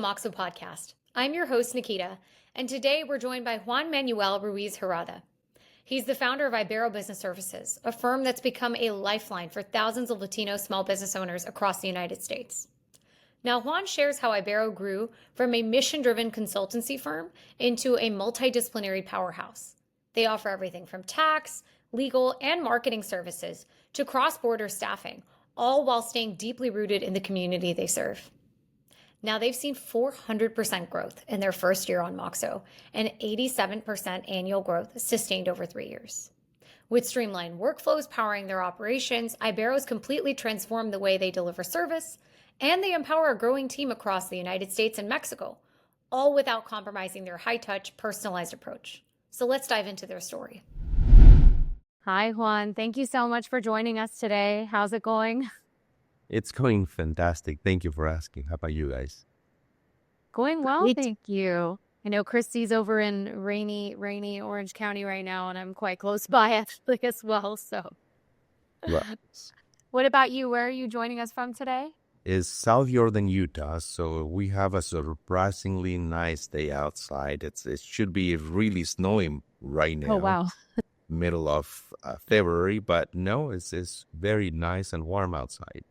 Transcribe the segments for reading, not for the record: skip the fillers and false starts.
Moxo podcast. I'm your host, Nikhita, and today we're joined by Juan Manuel Ruiz-Herrada. He's the founder of Ibero Business Services, a firm that's become a lifeline for thousands of Latino small business owners across the United States. Now, Juan shares how Ibero grew from a mission-driven consultancy firm into a multidisciplinary powerhouse. They offer everything from tax, legal, and marketing services to cross-border staffing, all while staying deeply rooted in the community they serve. Now, they've seen 400% growth in their first year on Moxo and 87% annual growth sustained over 3 years. With streamlined workflows powering their operations, Ibero's completely transformed the way they deliver service, and they empower a growing team across the United States and Mexico, all without compromising their high-touch, personalized approach. So let's dive into their story. Hi, Juan. Thank you so much for joining us today. How's it going? It's going fantastic. Thank you for asking. How about you guys? Going well, thank you. I know Christy's over in rainy Orange County right now, and I'm quite close by actually as well. So, Right. What about you? Where are you joining us from today? It's South Jordan, Utah, so we have a surprisingly nice day outside. It should be really snowing right now. Oh, wow. Middle of February, but no, it's very nice and warm outside.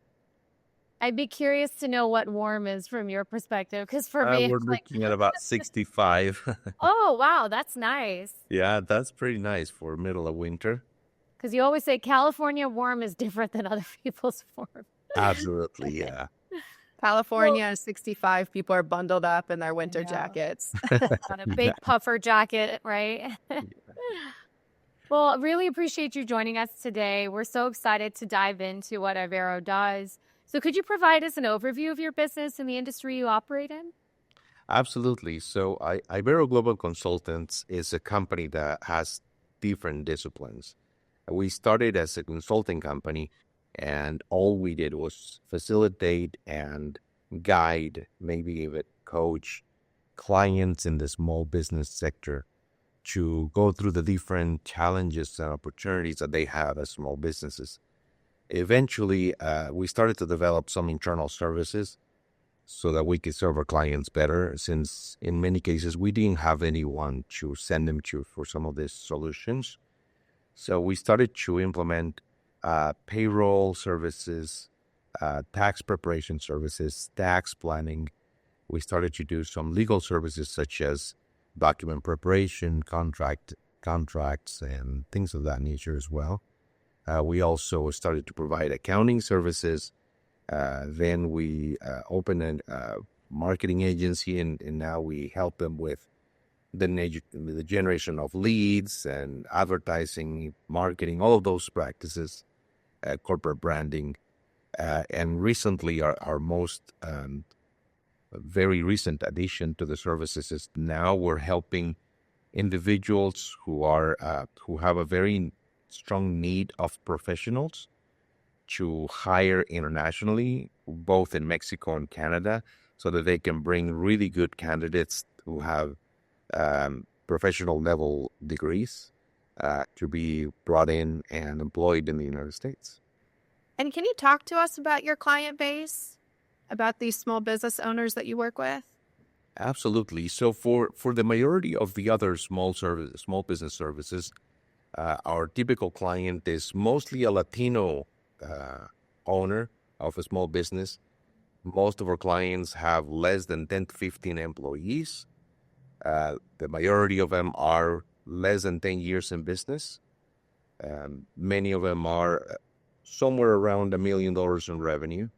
I'd be curious to know what warm is from your perspective, because for me, We're it's like, looking at about 65. oh, wow, that's nice. Yeah, that's pretty nice for middle of winter. Because you always say California warm is different than other people's warm. Absolutely, yeah. California is 65. People are bundled up in their winter jackets. On a big puffer jacket, right? Well, I really appreciate you joining us today. We're so excited to dive into what Ibero does. So could you provide us an overview of your business and the industry you operate in? Absolutely. So Ibero Global Consultants is a company that has different disciplines. We started as a consulting company, and all we did was facilitate and guide, maybe even coach clients in the small business sector to go through the different challenges and opportunities that they have as small businesses. Eventually, we started to develop some internal services so that we could serve our clients better, since in many cases we didn't have anyone to send them to for some of these solutions. So we started to implement payroll services, tax preparation services, tax planning. We started to do some legal services such as document preparation, contracts, and things of that nature as well. We also started to provide accounting services. Then we opened a marketing agency, and now we help them with the generation of leads and advertising, marketing, all of those practices, corporate branding. And recently, our most very recent addition to the services is now we're helping individuals who have a very strong need of professionals to hire internationally, both in Mexico and Canada, so that they can bring really good candidates who have professional level degrees to be brought in and employed in the United States. And can you talk to us about your client base, about these small business owners that you work with? Absolutely. So for the majority of the other small business services, our typical client is mostly a Latino owner of a small business. Most of our clients have less than 10 to 15 employees. The majority of them are less than 10 years in business. Many of them are somewhere around $1 million in revenue.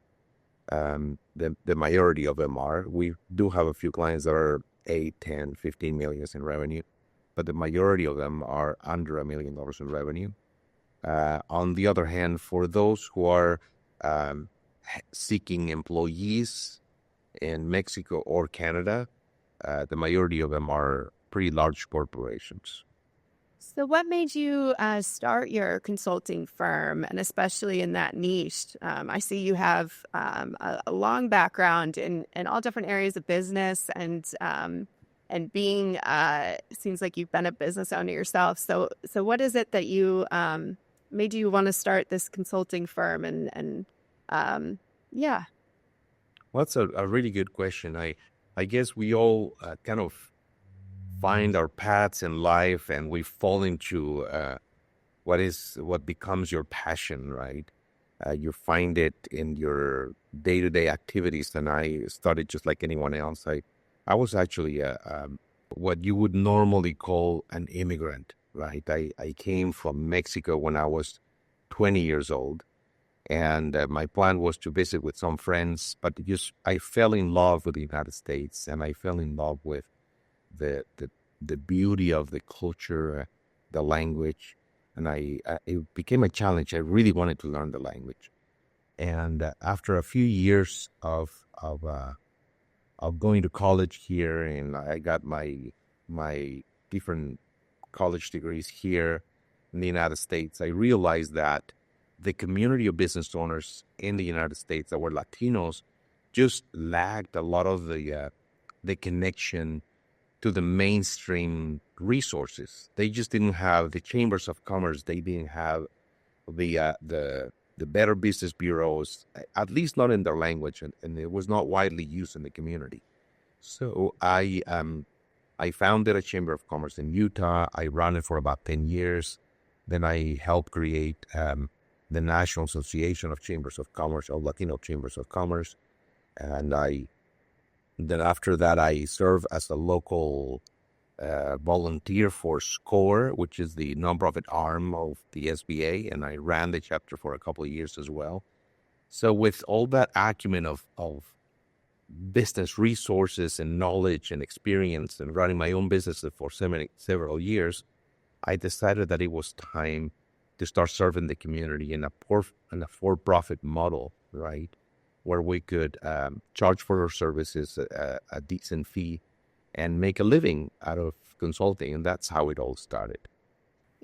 The majority of them are. We do have a few clients that are 8, 10, 15 million in revenue, but the majority of them are under $1 million in revenue. On the other hand, for those who are seeking employees in Mexico or Canada, the majority of them are pretty large corporations. So what made you start your consulting firm, and especially in that niche? I see you have a long background in all different areas of business, and being seems like you've been a business owner yourself. So what is it that you made you want to start this consulting firm? And yeah. Well, that's a really good question. I guess we all kind of find our paths in life, and we fall into what becomes your passion, right? You find it in your day-to-day activities, and I started just like anyone else. I was actually what you would normally call an immigrant, right? I came from Mexico when I was 20 years old, and my plan was to visit with some friends, but just I fell in love with the United States, and I fell in love with the the, the beauty of the culture, the language, and it became a challenge. I really wanted to learn the language, and after a few years of going to college here, and I got my different college degrees here in the United States, I realized that the community of business owners in the United States that were Latinos just lacked a lot of the connection to the mainstream resources. They just didn't have the chambers of commerce. They didn't have the better business bureaus, at least not in their language, and it was not widely used in the community. So I founded a chamber of commerce in Utah. I ran it for about 10 years. Then I helped create the National Association of Chambers of Commerce, or Latino Chambers of Commerce, and then after that, I serve as a local volunteer for SCORE, which is the nonprofit arm of the SBA, and I ran the chapter for a couple of years as well. So with all that acumen of business resources and knowledge and experience and running my own business for several years, I decided that it was time to start serving the community in a for-profit model, right? Where we could charge for our services a decent fee and make a living out of consulting. And that's how it all started.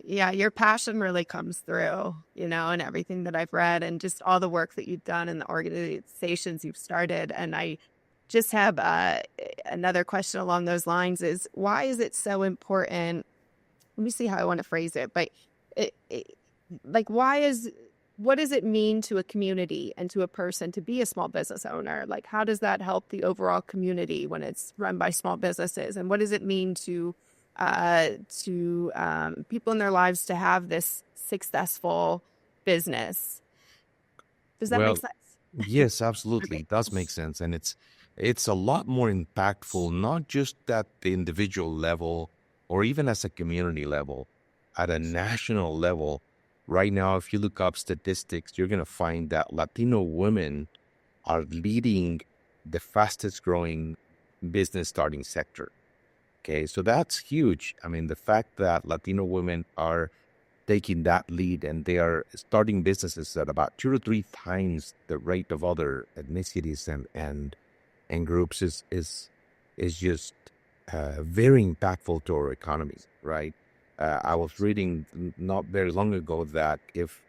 Yeah, your passion really comes through, in everything that I've read and just all the work that you've done and the organizations you've started. And I just have another question along those lines is, why is it so important? Let me see how I want to phrase it. But what does it mean to a community and to a person to be a small business owner? Like, how does that help the overall community when it's run by small businesses? And what does it mean to people in their lives to have this successful business? Does that make sense? Yes, absolutely. Okay. It does make sense. And it's a lot more impactful, not just at the individual level or even as a community level, at a national level. Right now, if you look up statistics, you're going to find that Latino women are leading the fastest growing business starting sector. Okay, so that's huge. I mean, the fact that Latino women are taking that lead and they are starting businesses at about 2 to 3 times the rate of other ethnicities and groups is just very impactful to our economy, right? I was reading not very long ago that if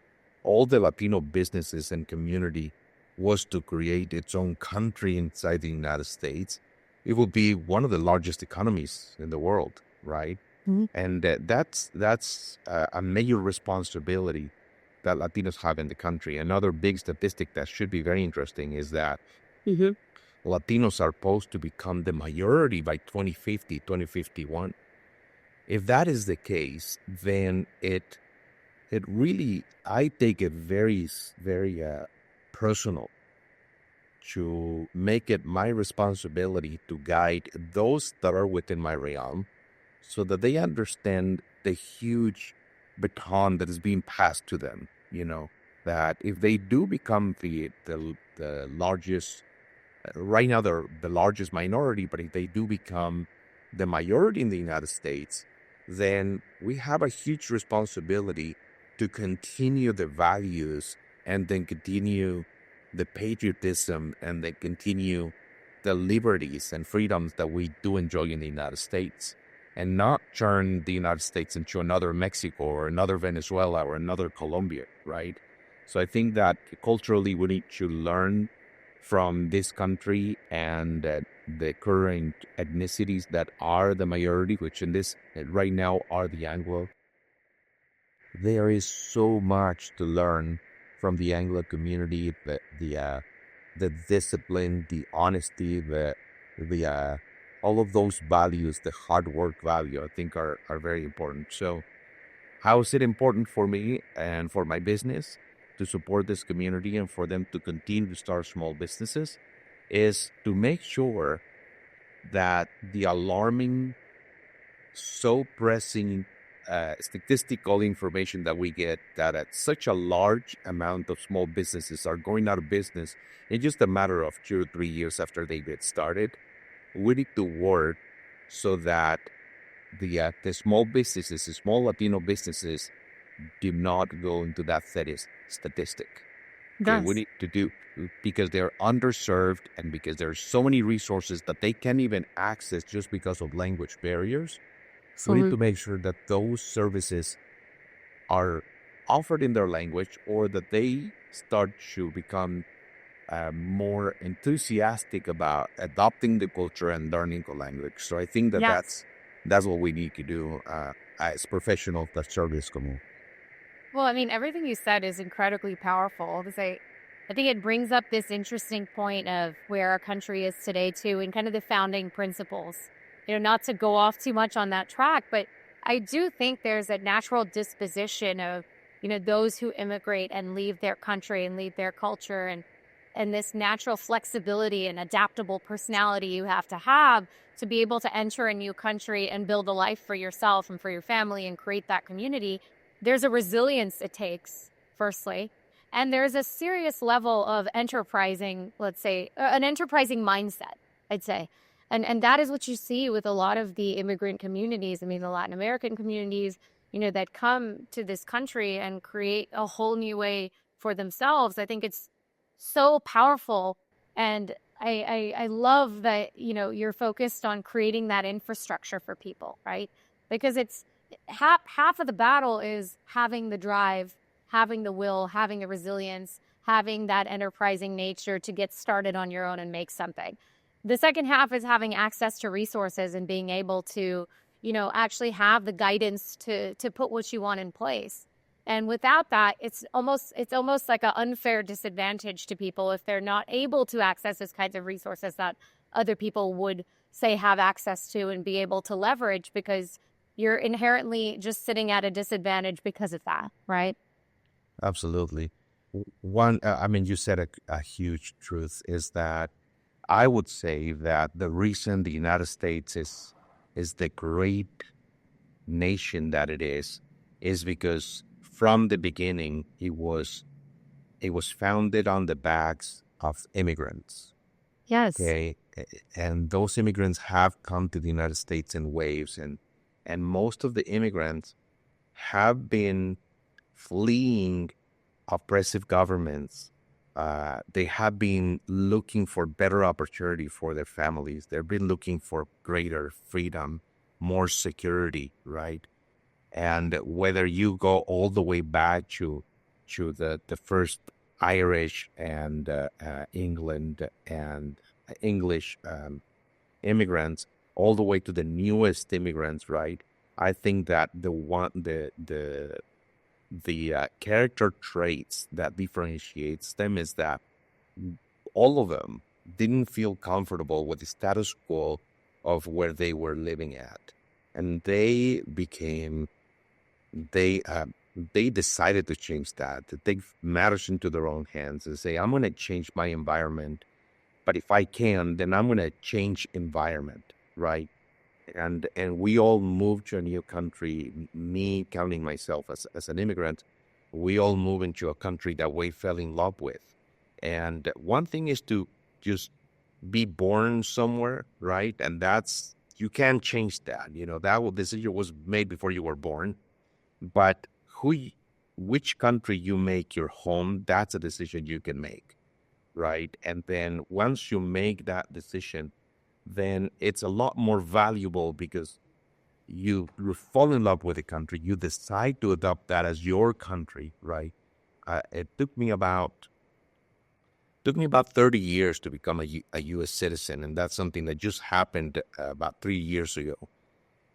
all the Latino businesses and community was to create its own country inside the United States, it would be one of the largest economies in the world, right? Mm-hmm. And that's a major responsibility that Latinos have in the country. Another big statistic that should be very interesting is that Latinos are supposed to become the majority by 2050, 2051. If that is the case, then it really, I take it very, very personal to make it my responsibility to guide those that are within my realm so that they understand the huge baton that is being passed to them, that if they do become the largest, right now they're the largest minority, but if they do become the majority in the United States, then we have a huge responsibility to continue the values and then continue the patriotism and then continue the liberties and freedoms that we do enjoy in the United States, and not turn the United States into another Mexico or another Venezuela or another Colombia, right? So I think that culturally we need to learn from this country and the current ethnicities that are the majority, which in this right now are the Anglo. There is so much to learn from the Anglo community, the discipline, the honesty, the the all of those values, the hard work value, I think are very important. So how is it important for me and for my business to support this community and for them to continue to start small businesses is to make sure that the alarming, so pressing statistical information that we get that at such a large amount of small businesses are going out of business in just a matter of 2 or 3 years after they get started, we need to work so that the small businesses, the small Latino businesses, do not go into that statistic. Okay, we need to do because they're underserved and because there's so many resources that they can't even access just because of language barriers. So we need to make sure that those services are offered in their language or that they start to become more enthusiastic about adopting the culture and learning the language. So I think that that's what we need to do as professionals that serve this community. Well, I mean, everything you said is incredibly powerful because I think it brings up this interesting point of where our country is today, too, and kind of the founding principles. You know, not to go off too much on that track, but I do think there's a natural disposition of, you know, those who immigrate and leave their country and leave their culture and this natural flexibility and adaptable personality you have to be able to enter a new country and build a life for yourself and for your family and create that community. There's a resilience it takes, firstly. And there's a serious level of enterprising, let's say, an enterprising mindset, I'd say. And that is what you see with a lot of the immigrant communities. I mean, the Latin American communities, you know, that come to this country and create a whole new way for themselves. I think it's so powerful. And I love that, you know, you're focused on creating that infrastructure for people, right? Because it's half of the battle is having the drive, having the will, having the resilience, having that enterprising nature to get started on your own and make something. The second half is having access to resources and being able to, you know, actually have the guidance to put what you want in place. And without that, it's almost like an unfair disadvantage to people if they're not able to access those kinds of resources that other people would say have access to and be able to leverage, because you're inherently just sitting at a disadvantage because of that, right? Absolutely. I mean, you said a huge truth is that I would say that the reason the United States is the great nation that it is because from the beginning it was founded on the backs of immigrants. Yes. Okay, and those immigrants have come to the United States in waves, and most of the immigrants have been fleeing oppressive governments. They have been looking for better opportunity for their families. They've been looking for greater freedom, more security, right? And whether you go all the way back to the first Irish and England and English immigrants, all the way to the newest immigrants, right? I think that the character traits that differentiates them is that all of them didn't feel comfortable with the status quo of where they were living at, and they decided to change that, to take matters into their own hands and say, I'm going to change my environment, but if I can, then I'm going to change environment, right? And we all moved to a new country, me counting myself as an immigrant. We all move into a country that we fell in love with. And one thing is to just be born somewhere, right? And you can't change that. You know, that decision was made before you were born. But which country you make your home, that's a decision you can make, right? And then once you make that decision, then it's a lot more valuable because you fall in love with the country. You decide to adopt that as your country, right? It took me about 30 years to become a U.S. citizen, and that's something that just happened about 3 years ago.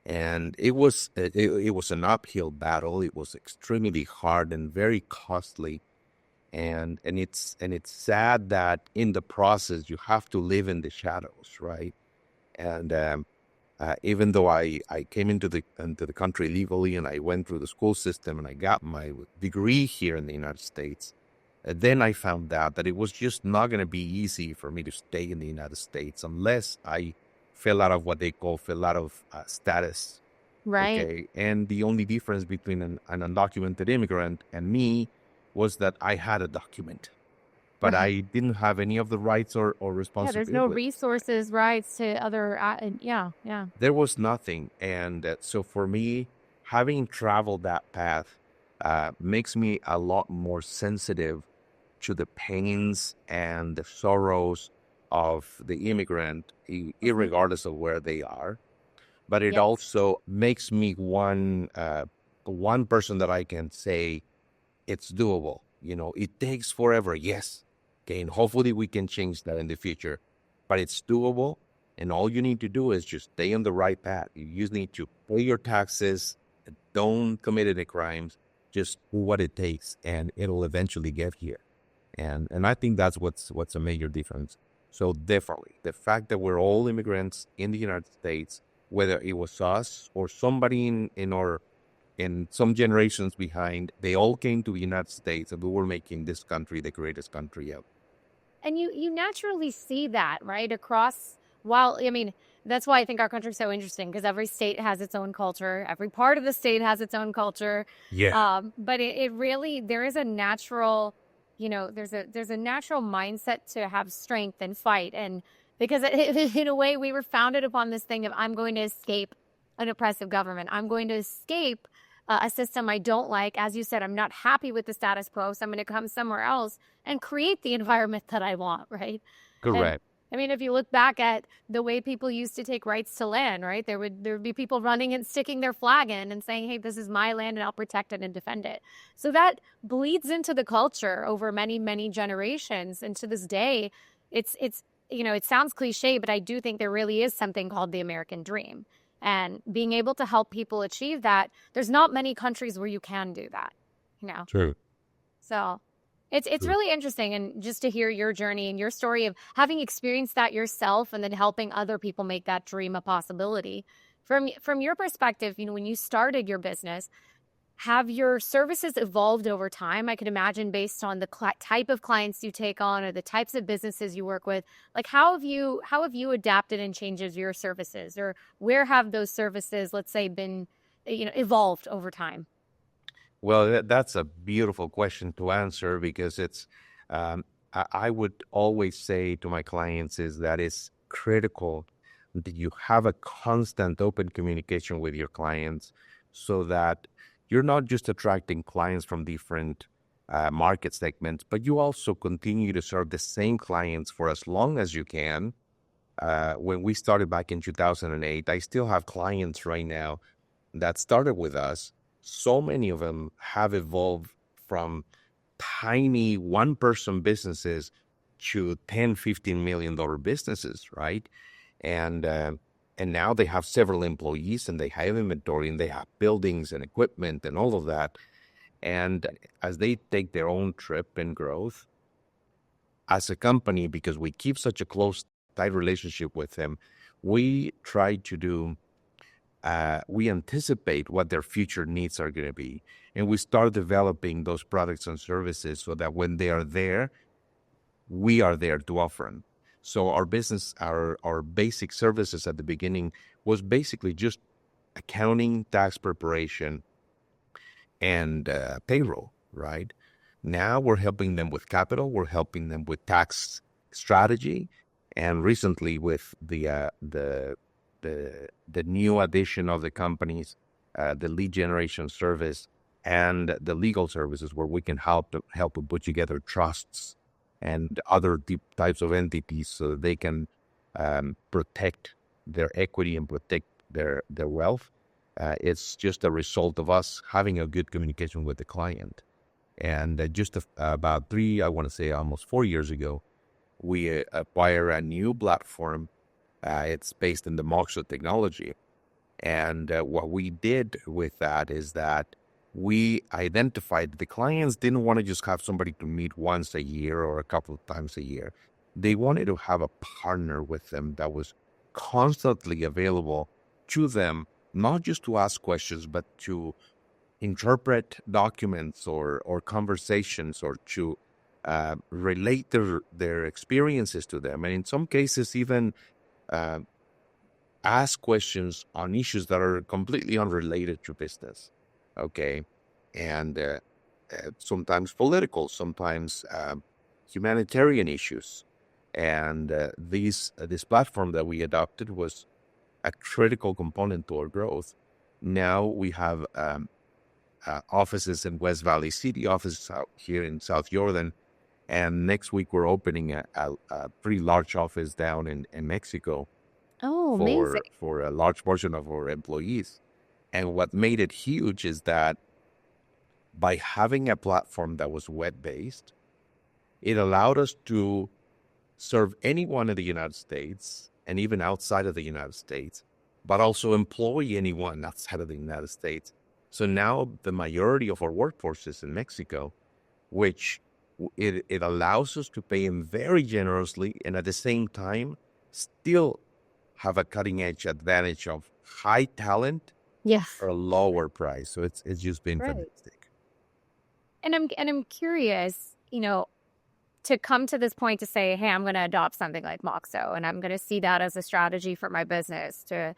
And it was an uphill battle. It was extremely hard and very costly. And it's sad that in the process you have to live in the shadows, right? And even though I came into the country legally and I went through the school system and I got my degree here in the United States, then I found out that it was just not going to be easy for me to stay in the United States unless I fell out of what they call status. Right. Okay. And the only difference between an undocumented immigrant and me was that I had a document, but Right. I didn't have any of the rights or Yeah, there's no responsibilities. resources, rights to other. Yeah. There was nothing. And so for me, having traveled that path makes me a lot more sensitive to the pains and the sorrows of the immigrant, irregardless of where they are. But it Yes. also makes me one person that I can say it's doable. It takes forever, yes. Okay, and hopefully we can change that in the future. But it's doable, and all you need to do is just stay on the right path. You just need to pay your taxes, don't commit any crimes, just do what it takes, and it'll eventually get here. And I think that's what's a major difference. So definitely, the fact that we're all immigrants in the United States, whether it was us or somebody in some generations behind, they all came to the United States, and we were making this country the greatest country ever. And you naturally see that, right? Across, that's why I think our country's so interesting, because every state has its own culture. Every part of the state has its own culture. Yeah. But it really, there is a natural, there's a natural mindset to have strength and fight. And because in a way, we were founded upon this thing of, I'm going to escape an oppressive government. I'm going to escape a system I don't like. As you said, I'm not happy with the status quo, so I'm going to come somewhere else and create the environment that I want, right? Correct. And, if you look back at the way people used to take rights to land, right? There would be people running and sticking their flag in and saying, hey, this is my land and I'll protect it and defend it. So that bleeds into the culture over many, many generations. And to this day, it's it sounds cliche, but I do think there really is something called the American dream. And being able to help people achieve that, there's not many countries where you can do that, True. So it's really interesting, and just to hear your journey and your story of having experienced that yourself and then helping other people make that dream a possibility. From your perspective, when you started your business, have your services evolved over time? I could imagine based on the type of clients you take on or the types of businesses you work with. Like, how have you adapted and changed your services, or where have those services, let's say, been, evolved over time? Well, that's a beautiful question to answer, because it's, I would always say to my clients is that it's critical that you have a constant open communication with your clients, so that you're not just attracting clients from different market segments, but you also continue to serve the same clients for as long as you can. When we started back in 2008, I still have clients right now that started with us. So many of them have evolved from tiny one-person businesses to $10-15 million businesses, right? And now they have several employees, and they have inventory, and they have buildings and equipment and all of that. And as they take their own trip and growth as a company, because we keep such a close, tight relationship with them, we try to do, we anticipate what their future needs are going to be. And we start developing those products and services so that when they are there, we are there to offer them. So our business, our basic services at the beginning was basically just accounting, tax preparation, and payroll, right? Now we're helping them with capital, we're helping them with tax strategy, and recently with the new addition of the companies, the lead generation service and the legal services, where we can help them put together trusts and other types of entities so that they can protect their equity and protect their wealth. It's just a result of us having a good communication with the client. And just about almost 4 years ago, we acquired a new platform. It's based in the Moxo technology. And what we did with that is that we identified the clients didn't want to just have somebody to meet once a year or a couple of times a year. They wanted to have a partner with them that was constantly available to them, not just to ask questions, but to interpret documents or conversations, or to relate their experiences to them. And in some cases, even uh, ask questions on issues that are completely unrelated to business. Okay. And sometimes political, sometimes humanitarian issues. And this platform that we adopted was a critical component to our growth. Now we have offices in West Valley City, offices out here in South Jordan, and next week we're opening a pretty large office down in Mexico Oh, amazing. for a large portion of our employees. And what made it huge is that by having a platform that was web-based, it allowed us to serve anyone in the United States and even outside of the United States, but also employ anyone outside of the United States. So now the majority of our workforce is in Mexico, which it allows us to pay them very generously, and at the same time still have a cutting edge advantage of high talent Yeah. for a lower price. So it's just been Right. fantastic. And I'm curious, to come to this point to say, hey, I'm going to adopt something like Moxo, and I'm going to see that as a strategy for my business to,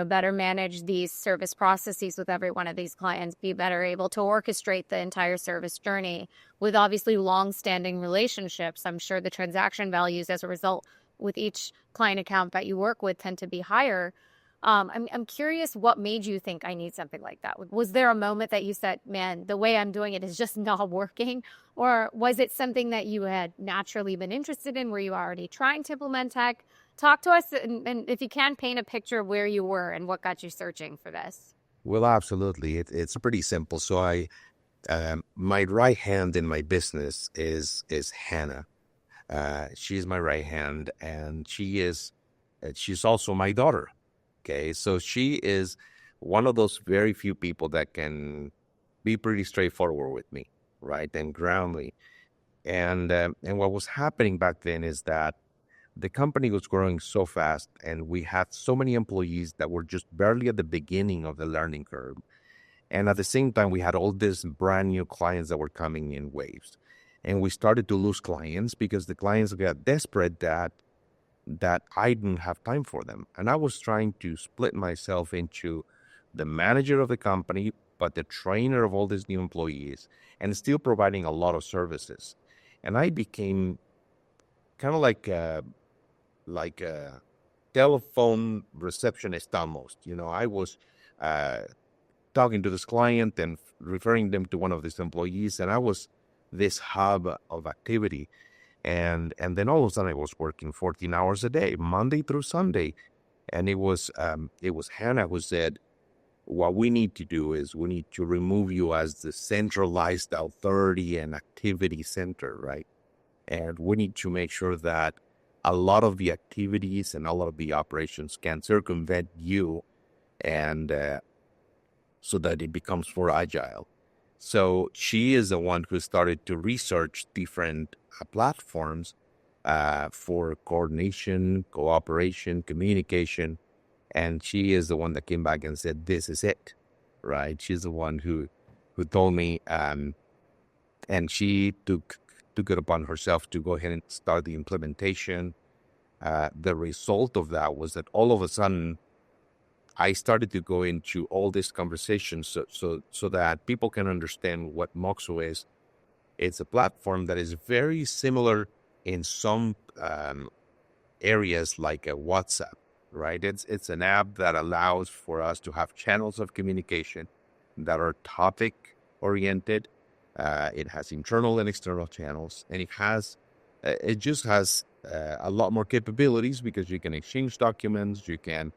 better manage these service processes with every one of these clients, be better able to orchestrate the entire service journey with obviously long-standing relationships. I'm sure the transaction values as a result with each client account that you work with tend to be higher. I'm curious, what made you think I need something like that? Was there a moment that you said, man, the way I'm doing it is just not working? Or was it something that you had naturally been interested in? Were you already trying to implement tech? Talk to us, and if you can, paint a picture of where you were and what got you searching for this. Well, absolutely. It's pretty simple. So my right hand in my business is Hannah. She's my right hand, and she's also my daughter. Okay, so she is one of those very few people that can be pretty straightforward with me, right, and ground me. And what was happening back then is that the company was growing so fast, and we had so many employees that were just barely at the beginning of the learning curve. And at the same time, we had all these brand new clients that were coming in waves. And we started to lose clients because the clients got desperate that I didn't have time for them. And I was trying to split myself into the manager of the company, but the trainer of all these new employees, and still providing a lot of services. And I became kind of like a telephone receptionist almost. I was talking to this client and referring them to one of these employees, and I was this hub of activity. And then all of a sudden I was working 14 hours a day, Monday through Sunday. And it was Hannah who said, what we need to do is we need to remove you as the centralized authority and activity center, right? And we need to make sure that a lot of the activities and a lot of the operations can circumvent you, and so that it becomes more agile. So she is the one who started to research different platforms for coordination, cooperation, communication. And she is the one that came back and said, this is it, right? She's the one who told me, and she took it upon herself to go ahead and start the implementation. The result of that was that all of a sudden, I started to go into all these conversations so that people can understand what Moxo is. It's a platform that is very similar in some areas, like a WhatsApp, right? It's an app that allows for us to have channels of communication that are topic oriented. It has internal and external channels, and it just has a lot more capabilities because you can exchange documents, you can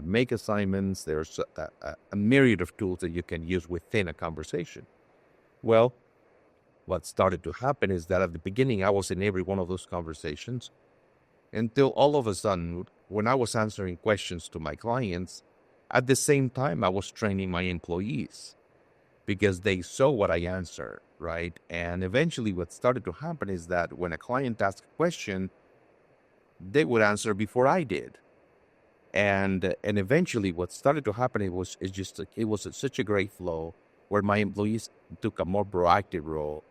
make assignments. There's a myriad of tools that you can use within a conversation. Well, what started to happen is that at the beginning, I was in every one of those conversations until all of a sudden, when I was answering questions to my clients, at the same time, I was training my employees because they saw what I answered, right? And eventually what started to happen is that when a client asked a question, they would answer before I did. And eventually what started to happen, it was such a great flow where my employees took a more proactive role,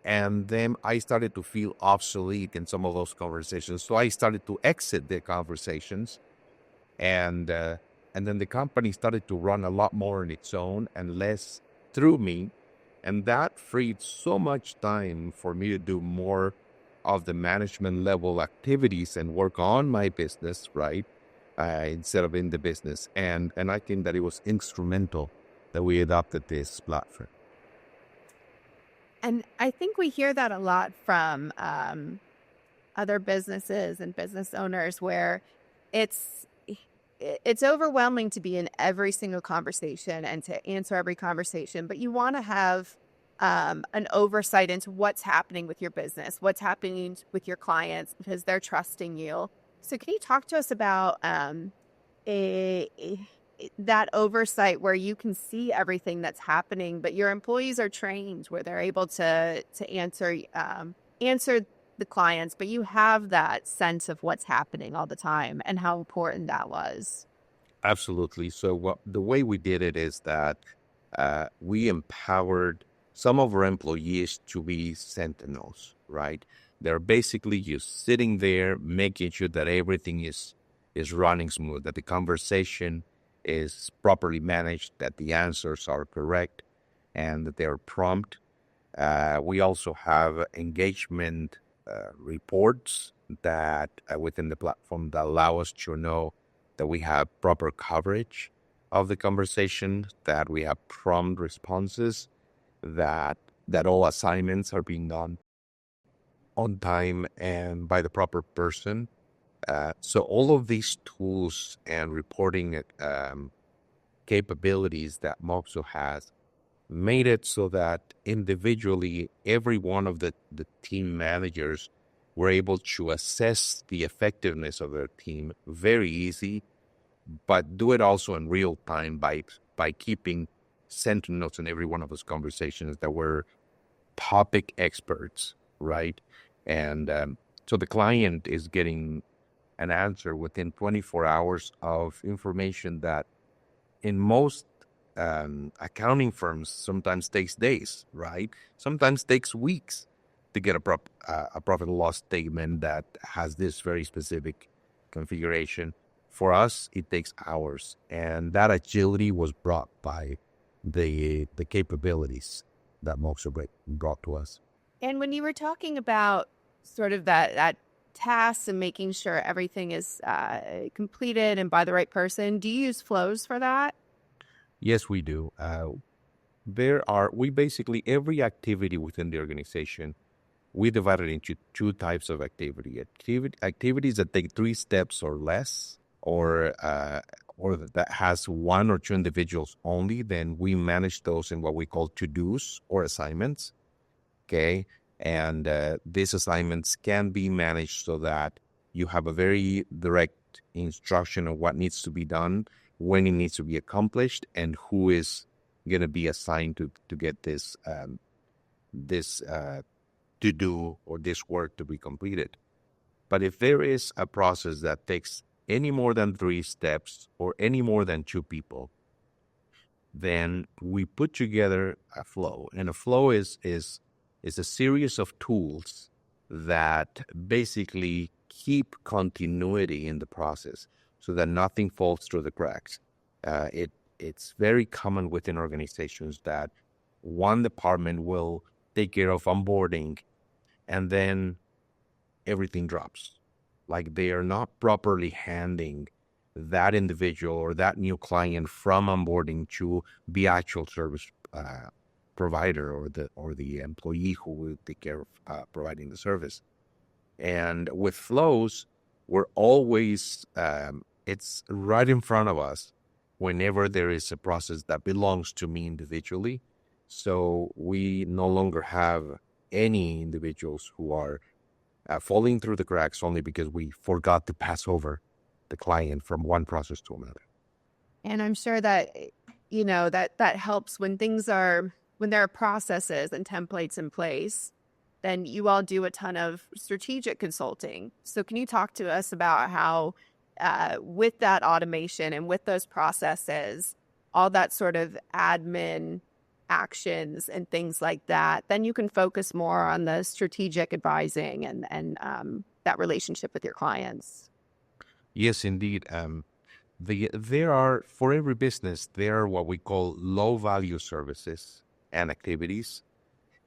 and then I started to feel obsolete in some of those conversations. So I started to exit the conversations, and then the company started to run a lot more on its own and less through me, and that freed so much time for me to do more of the management level activities and work on my business, right? Instead of in the business. And I think that it was instrumental that we adopted this platform. And I think we hear that a lot from other businesses and business owners, where it's overwhelming to be in every single conversation and to answer every conversation, but you want to have an oversight into what's happening with your business, what's happening with your clients, because they're trusting you. So can you talk to us about that oversight where you can see everything that's happening, but your employees are trained where they're able to answer the clients, but you have that sense of what's happening all the time and how important that was? Absolutely. So the way we did it is that we empowered some of our employees to be sentinels, right? They're basically just sitting there, making sure that everything is running smooth, that the conversation is properly managed, that the answers are correct, and that they're prompt. We also have engagement reports that within the platform that allow us to know that we have proper coverage of the conversation, that we have prompt responses, that all assignments are being done on time and by the proper person. So all of these tools and reporting capabilities that Moxo has made it so that individually, every one of the team managers were able to assess the effectiveness of their team very easy, but do it also in real time by keeping sentinels in every one of those conversations that were topic experts, right? And so the client is getting an answer within 24 hours of information that in most accounting firms sometimes takes days, right? Sometimes takes weeks to get a profit and loss statement that has this very specific configuration. For us, it takes hours, and that agility was brought by the capabilities that Moxo brought to us. And when you were talking about sort of that task and making sure everything is completed and by the right person, do you use flows for that? Yes, we do. We basically, every activity within the organization, we divide it into two types of activities that take 3 steps or less, or that has 1 or 2 individuals only. Then we manage those in what we call to-dos or assignments. Okay. And these assignments can be managed so that you have a very direct instruction of what needs to be done, when it needs to be accomplished, and who is going to be assigned to get this to do or this work to be completed. But if there is a process that takes any more than 3 steps or any more than 2 people, then we put together a flow. And a flow is a series of tools that basically keep continuity in the process so that nothing falls through the cracks. It's very common within organizations that one department will take care of onboarding and then everything drops. Like they are not properly handing that individual or that new client from onboarding to the actual service provider or the employee who will take care of providing the service. And with flows, we're always it's right in front of us whenever there is a process that belongs to me individually. So we no longer have any individuals who are falling through the cracks only because we forgot to pass over the client from one process to another. And I'm sure that, that helps when there are processes and templates in place, then you all do a ton of strategic consulting. So can you talk to us about how with that automation and with those processes, all that sort of admin actions and things like that, then you can focus more on the strategic advising and that relationship with your clients. Yes, indeed. There are, for every business, there are what we call low value services and activities.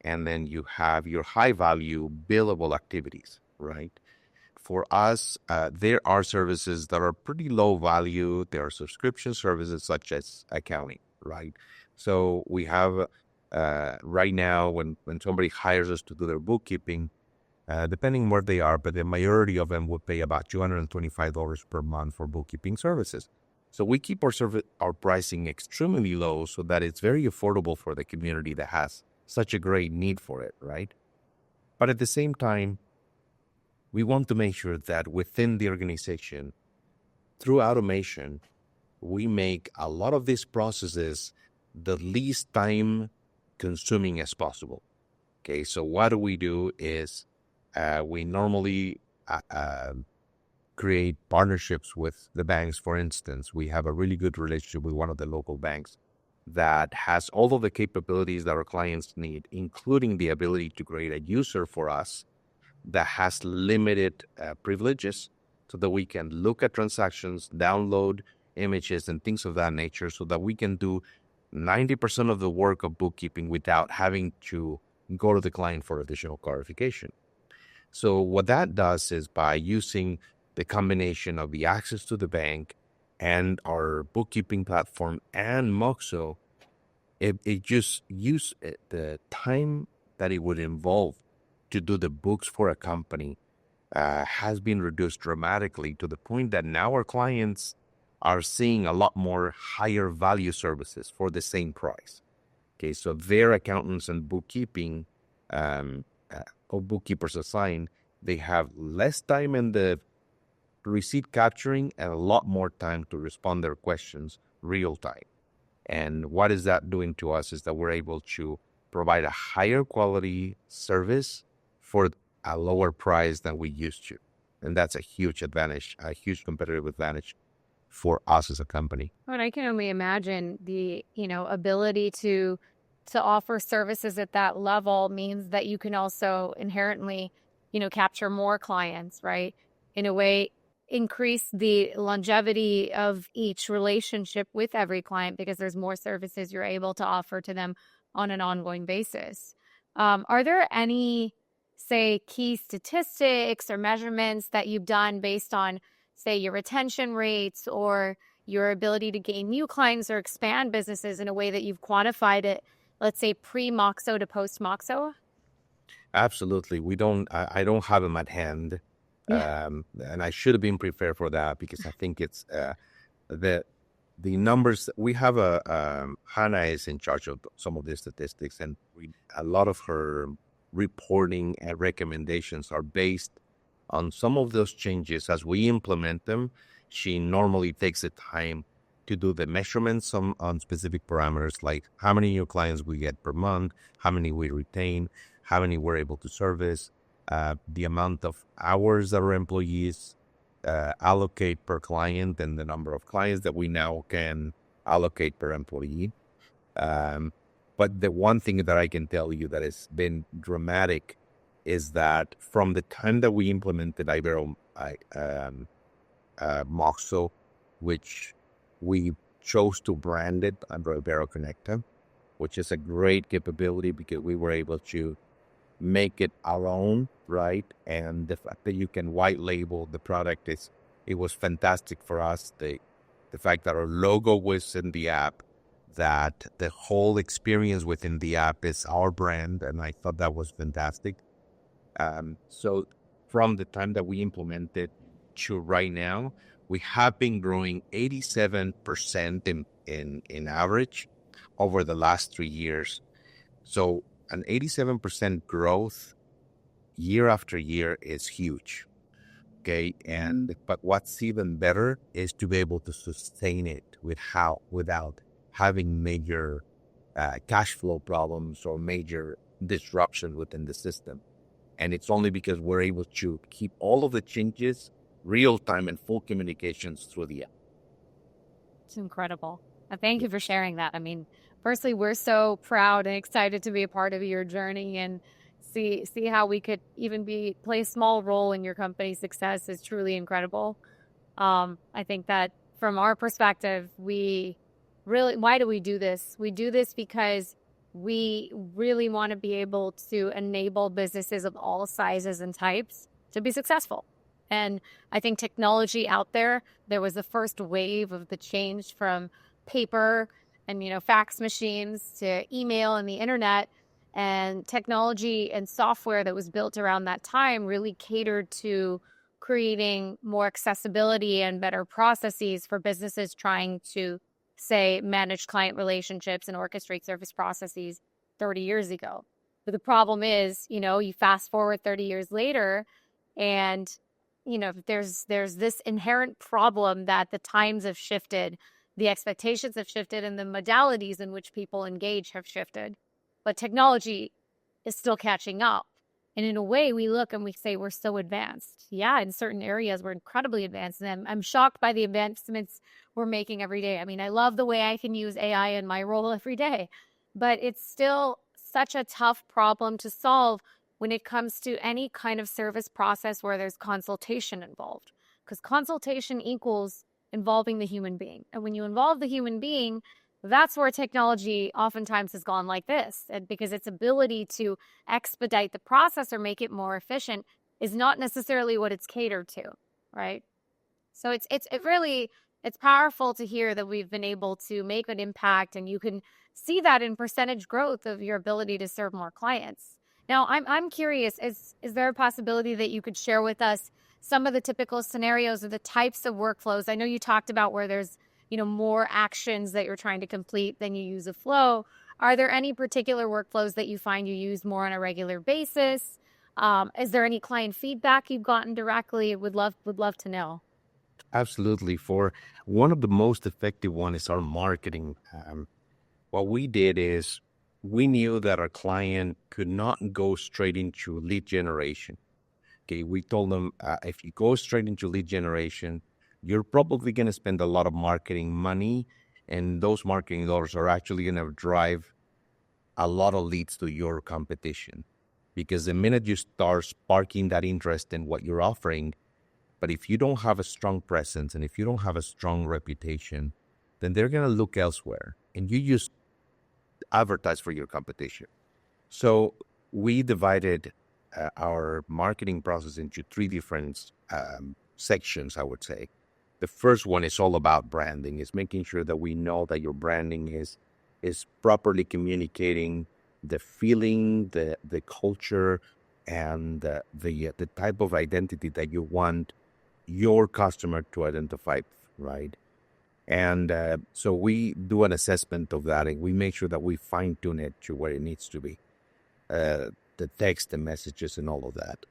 And then you have your high value billable activities, right? For us, there are services that are pretty low value. There are subscription services such as accounting, right? So we have right now when somebody hires us to do their bookkeeping, depending where they are, but the majority of them would pay about $225 per month for bookkeeping services. So we keep our pricing extremely low so that it's very affordable for the community that has such a great need for it, right? But at the same time, we want to make sure that within the organization, through automation, we make a lot of these processes the least time consuming as possible. Okay, so what we do is we normally create partnerships with the banks. For instance, we have a really good relationship with one of the local banks that has all of the capabilities that our clients need, including the ability to create a user for us that has limited privileges so that we can look at transactions, download images and things of that nature so that we can do 90% of the work of bookkeeping without having to go to the client for additional clarification. So what that does is by using the combination of the access to the bank and our bookkeeping platform and Moxo, it just use the time that it would involve to do the books for a company has been reduced dramatically to the point that now our clients are seeing a lot more higher value services for the same price. Okay, so their accountants and bookkeeping or bookkeepers assigned, they have less time in the receipt capturing and a lot more time to respond their questions real time. And what is that doing to us is that we're able to provide a higher quality service for a lower price than we used to. And that's a huge advantage, a huge competitive advantage for us as a company. And I can only imagine the, ability to offer services at that level means that you can also inherently, capture more clients, right? In a way, increase the longevity of each relationship with every client because there's more services you're able to offer to them on an ongoing basis. Are there any, say, key statistics or measurements that you've done based on, say, your retention rates or your ability to gain new clients or expand businesses in a way that you've quantified it, let's say pre-Moxo to post-Moxo? Absolutely. I don't have them at hand. Yeah. And I should have been prepared for that because I think it's the numbers. We have Hannah is in charge of some of the statistics, and a lot of her reporting and recommendations are based on some of those changes. As we implement them, she normally takes the time to do the measurements on specific parameters, like how many new clients we get per month, how many we retain, how many we're able to service, the amount of hours that our employees allocate per client, and the number of clients that we now can allocate per employee. But the one thing that I can tell you that has been dramatic is that from the time that we implemented Ibero Moxo, which we chose to brand it under Ibero Connecta, which is a great capability because we were able to make it our own, right? And the fact that you can white label the product it was fantastic for us. The fact that our logo was in the app, that the whole experience within the app is our brand, and I thought that was fantastic. So from the time that we implemented to right now, we have been growing 87% in average over the last 3 years. So an 87% growth year after year is huge. Okay. But what's even better is to be able to sustain it without having major cash flow problems or major disruption within the system. And it's only because we're able to keep all of the changes real-time and full communications through the app. It's incredible. Thank you for sharing that. I mean, firstly, we're so proud and excited to be a part of your journey and see how we could even play a small role in your company's success is truly incredible. I think that from our perspective, why do we do this? We do this because we really want to be able to enable businesses of all sizes and types to be successful. And I think technology out there was the first wave of the change from paper and, fax machines to email and the internet. And technology and software that was built around that time really catered to creating more accessibility and better processes for businesses trying to, say, manage client relationships and orchestrate service processes 30 years ago. But the problem is, you fast forward 30 years later and, there's this inherent problem that the times have shifted, the expectations have shifted, and the modalities in which people engage have shifted. But technology is still catching up. And in a way, we look and we say we're so advanced. Yeah, in certain areas, we're incredibly advanced. And I'm shocked by the advancements we're making every day. I mean, I love the way I can use AI in my role every day. But it's still such a tough problem to solve when it comes to any kind of service process where there's consultation involved. Because consultation equals involving the human being. And when you involve the human being, that's where technology oftentimes has gone like this. And because its ability to expedite the process or make it more efficient is not necessarily what it's catered to, right? So it's powerful to hear that we've been able to make an impact, and you can see that in percentage growth of your ability to serve more clients. Now, I'm curious, is there a possibility that you could share with us some of the typical scenarios or the types of workflows? I know you talked about where there's more actions that you're trying to complete than you use a flow. Are there any particular workflows that you find you use more on a regular basis? Is there any client feedback you've gotten directly? Would love to know. Absolutely. For one of the most effective one is our marketing. What we did is we knew that our client could not go straight into lead generation. Okay, we told them if you go straight into lead generation, you're probably going to spend a lot of marketing money, and those marketing dollars are actually going to drive a lot of leads to your competition. Because the minute you start sparking that interest in what you're offering, but if you don't have a strong presence and if you don't have a strong reputation, then they're going to look elsewhere, and you just advertise for your competition. So we divided our marketing process into three different sections, I would say. The first one is all about branding. It's making sure that we know that your branding is properly communicating the feeling, the culture, and the type of identity that you want your customer to identify, right? And so we do an assessment of that, and we make sure that we fine-tune it to where it needs to be. The text, the messages, and all of that.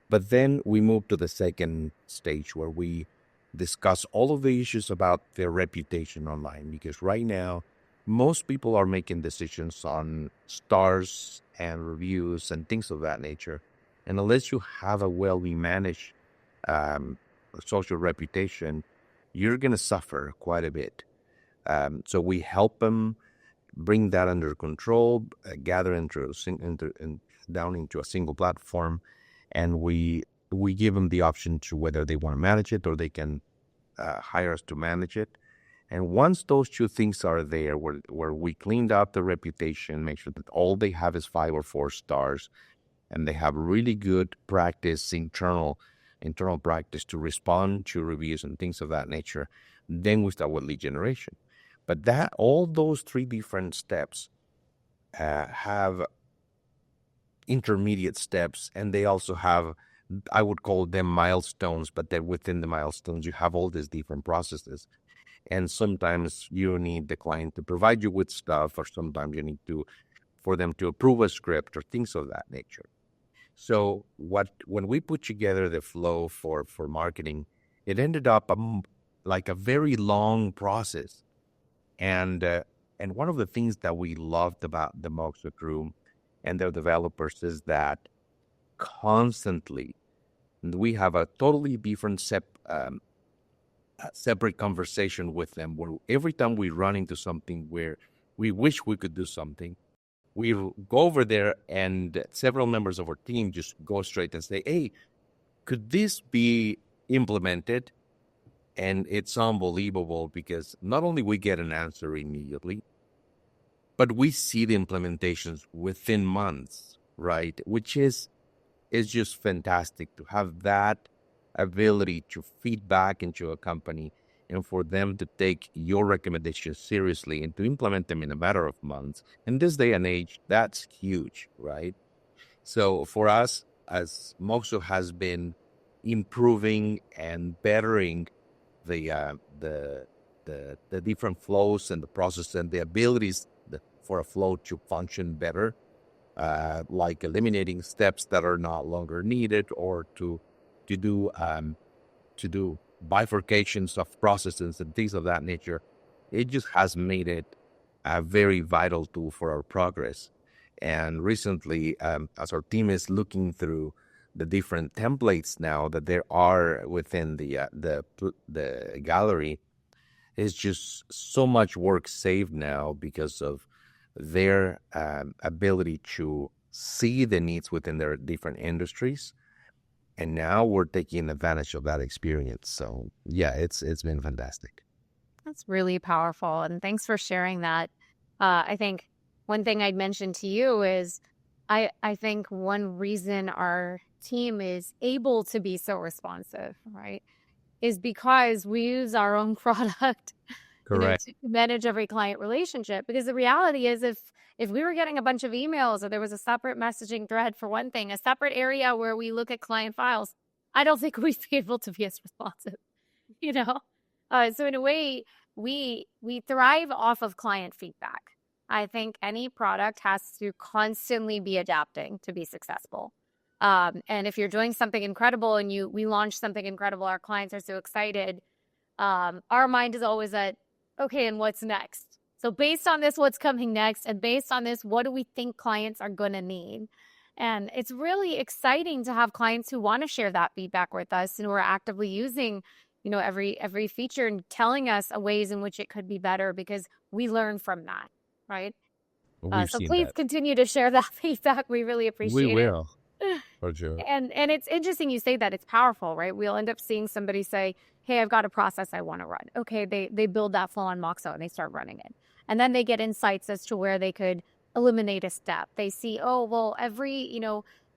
But then we move to the second stage where we discuss all of the issues about their reputation online. Because right now, most people are making decisions on stars and reviews and things of that nature. And unless you have a well-managed social reputation, you're going to suffer quite a bit. So we help them bring that under control, gather down into a single platform, and we give them the option to whether they want to manage it or they can hire us to manage it. And once those two things are there, where we cleaned up the reputation, make sure that all they have is 5 or 4 stars, and they have really good practice, internal practice to respond to reviews and things of that nature, then we start with lead generation. But all those 3 different steps have intermediate steps, and they also have, I would call them milestones, but then within the milestones, you have all these different processes. And sometimes you need the client to provide you with stuff, or sometimes you need for them to approve a script or things of that nature. So when we put together the flow for marketing, it ended up like a very long process. And one of the things that we loved about the Moxo crew and their developers is that constantly we have a totally different a separate conversation with them where every time we run into something where we wish we could do something, we go over there and several members of our team just go straight and say, hey, could this be implemented? And it's unbelievable because not only we get an answer immediately, but we see the implementations within months, right? Which is just fantastic to have that ability to feed back into a company and for them to take your recommendations seriously and to implement them in a matter of months. In this day and age, that's huge, right? So for us, as Moxo has been improving and bettering the different flows and the process and the abilities for a flow to function better, like eliminating steps that are not longer needed, or to do bifurcations of processes and things of that nature. It just has made it a very vital tool for our progress. And recently, as our team is looking through the different templates now that there are within the gallery, it's just so much work saved now because of their ability to see the needs within their different industries. And now we're taking advantage of that experience. So yeah, it's been fantastic. That's really powerful. And thanks for sharing that. I think one thing I'd mention to you is I think one reason our team is able to be so responsive, right, is because we use our own product Correct. to manage every client relationship. Because the reality is if we were getting a bunch of emails or there was a separate messaging thread for one thing, a separate area where we look at client files, I don't think we'd be able to be as responsive, you know? So in a way, we thrive off of client feedback. I think any product has to constantly be adapting to be successful. And if you're doing something incredible and we launch something incredible, our clients are so excited. Our mind is always at, okay, and what's next? So based on this, what's coming next? And based on this, what do we think clients are going to need? And it's really exciting to have clients who want to share that feedback with us and who are actively using, every feature and telling us ways in which it could be better because we learn from that, right? So please continue to share that feedback. We really appreciate it. We will, for sure. And it's interesting you say that. It's powerful, right? We'll end up seeing somebody say, hey, I've got a process I want to run. Okay, they build that flow on Moxo and they start running it. And then they get insights as to where they could eliminate a step. They see, oh, well, every,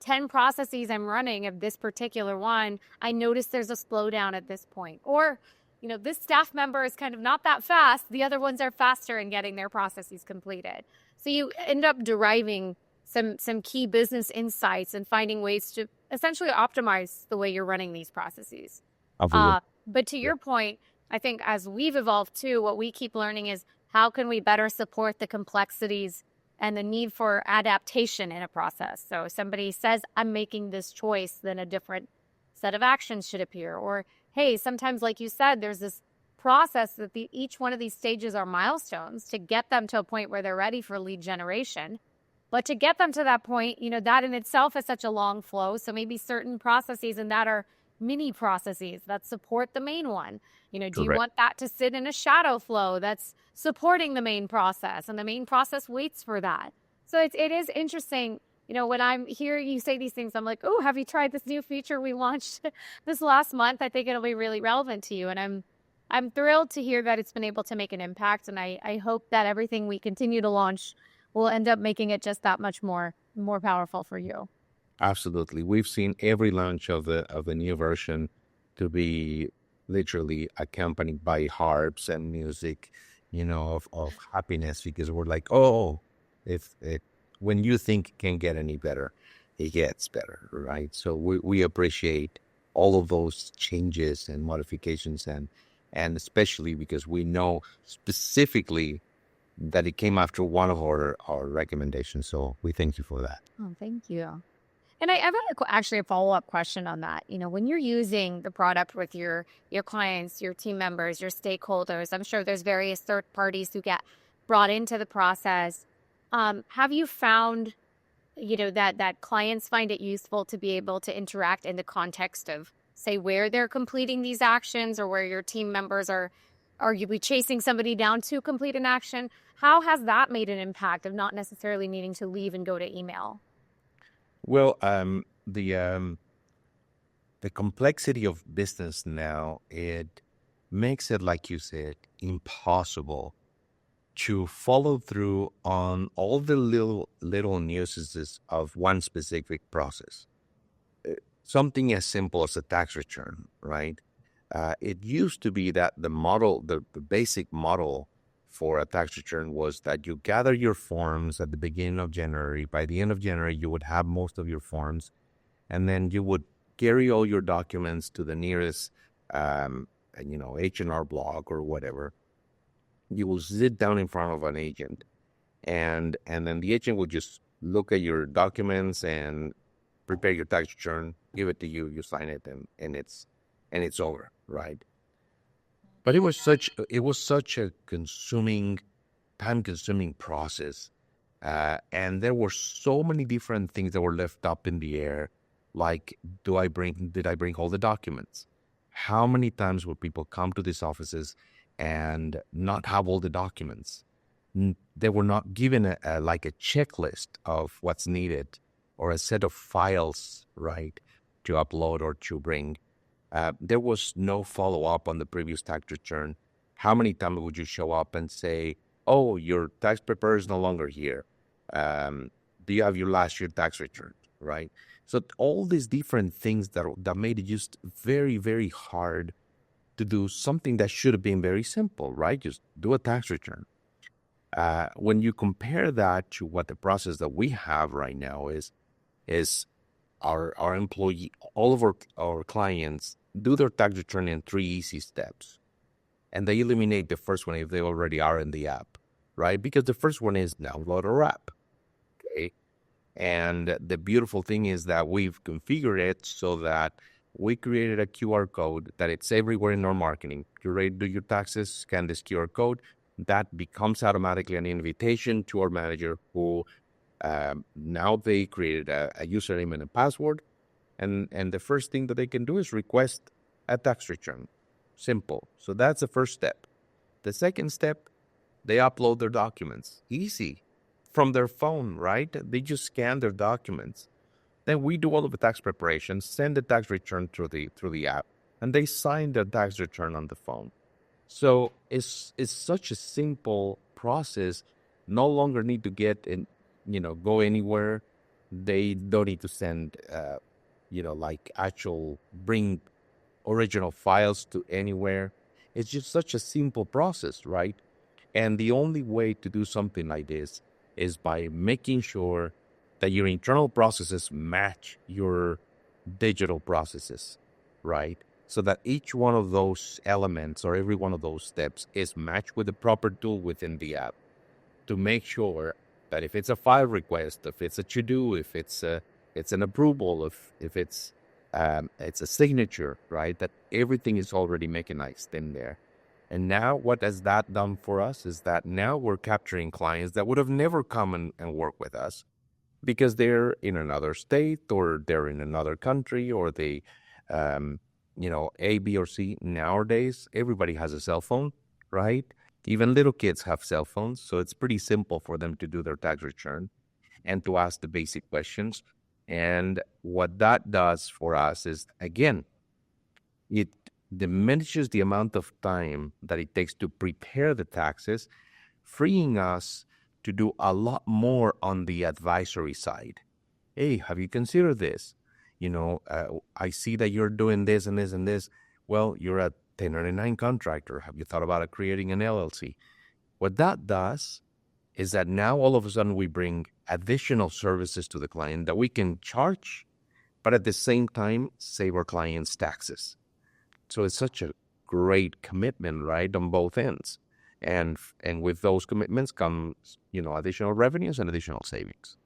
10 processes I'm running of this particular one, I notice there's a slowdown at this point. Or, this staff member is kind of not that fast. The other ones are faster in getting their processes completed. So you end up deriving some key business insights and finding ways to essentially optimize the way you're running these processes. But to your point, I think as we've evolved too, what we keep learning is how can we better support the complexities and the need for adaptation in a process. So somebody says, I'm making this choice, then a different set of actions should appear. Or, hey, sometimes, like you said, there's this process that each one of these stages are milestones to get them to a point where they're ready for lead generation. But to get them to that point, that in itself is such a long flow. So maybe certain processes in that are mini processes that support the main one. Do you want that to sit in a shadow flow that's supporting the main process and the main process waits for that? So it is interesting. When I'm here, you say these things, I'm like, oh, have you tried this new feature we launched this last month? I think it'll be really relevant to you. And I'm thrilled to hear that it's been able to make an impact. And I hope that everything we continue to launch will end up making it just that much more powerful for you. Absolutely. We've seen every launch of the new version to be literally accompanied by harps and music, of happiness, because we're like, oh, when you think it can get any better, it gets better, right? So we appreciate all of those changes and modifications, and especially because we know specifically that it came after one of our recommendations. So we thank you for that. Oh, thank you. And I have actually a follow-up question on that. When you're using the product with your clients, your team members, your stakeholders, I'm sure there's various third parties who get brought into the process. Have you found, that clients find it useful to be able to interact in the context of say where they're completing these actions or where your team members are arguably chasing somebody down to complete an action. How has that made an impact of not necessarily needing to leave and go to email? Well, the complexity of business now, it makes it, like you said, impossible to follow through on all the little nuances of one specific process. Something as simple as a tax return, right? It used to be that the basic model for a tax return was that you gather your forms at the beginning of January. By the end of January, you would have most of your forms, and then you would carry all your documents to the nearest, H&R Block or whatever. You will sit down in front of an agent, and then the agent will just look at your documents and prepare your tax return, give it to you, you sign it, and it's over, right? But it was such a time-consuming process, and there were so many different things that were left up in the air. Like, did I bring all the documents? How many times would people come to these offices and not have all the documents? They were not given a checklist of what's needed or a set of files, right, to upload or to bring. There was no follow-up on the previous tax return. How many times would you show up and say, oh, your tax preparer is no longer here? Do you have your last year tax return, right? So all these different things that made it just very, very hard to do something that should have been very simple, right? Just do a tax return. When you compare that to what the process that we have right now is our employee, all of our clients do their tax return in 3 easy steps. And they eliminate the first one if they already are in the app, right? Because the first one is download our app, okay? And the beautiful thing is that we've configured it so that we created a QR code that it's everywhere in our marketing. You're ready to do your taxes, scan this QR code. That becomes automatically an invitation to our manager who now they created a username and a password. And the first thing that they can do is request a tax return. Simple. So that's the first step. The second step, they upload their documents. Easy. From their phone, right? They just scan their documents. Then we do all of the tax preparation, send the tax return through the app, and they sign their tax return on the phone. So it's such a simple process. No longer need to get in, go anywhere. They don't need to send, bring original files to anywhere. It's just such a simple process, right? And the only way to do something like this is by making sure that your internal processes match your digital processes, right? So that each one of those elements or every one of those steps is matched with the proper tool within the app to make sure that if it's a file request, if it's a to-do, if it's an approval, if it's a signature, right? That everything is already mechanized in there. And now what has that done for us is that now we're capturing clients that would have never come and work with us because they're in another state or they're in another country or they, A, B, or C. Nowadays, everybody has a cell phone, right? Even little kids have cell phones, so it's pretty simple for them to do their tax return and to ask the basic questions. And what that does for us is, again, it diminishes the amount of time that it takes to prepare the taxes, freeing us to do a lot more on the advisory side. Hey, have you considered this? I see that you're doing this and this and this. Well, you're a 1099 contractor. Have you thought about creating an LLC? What that does is that now all of a sudden we bring additional services to the client that we can charge, but at the same time save our clients taxes. So it's such a great commitment, right, on both ends. And with those commitments comes, additional revenues and additional savings.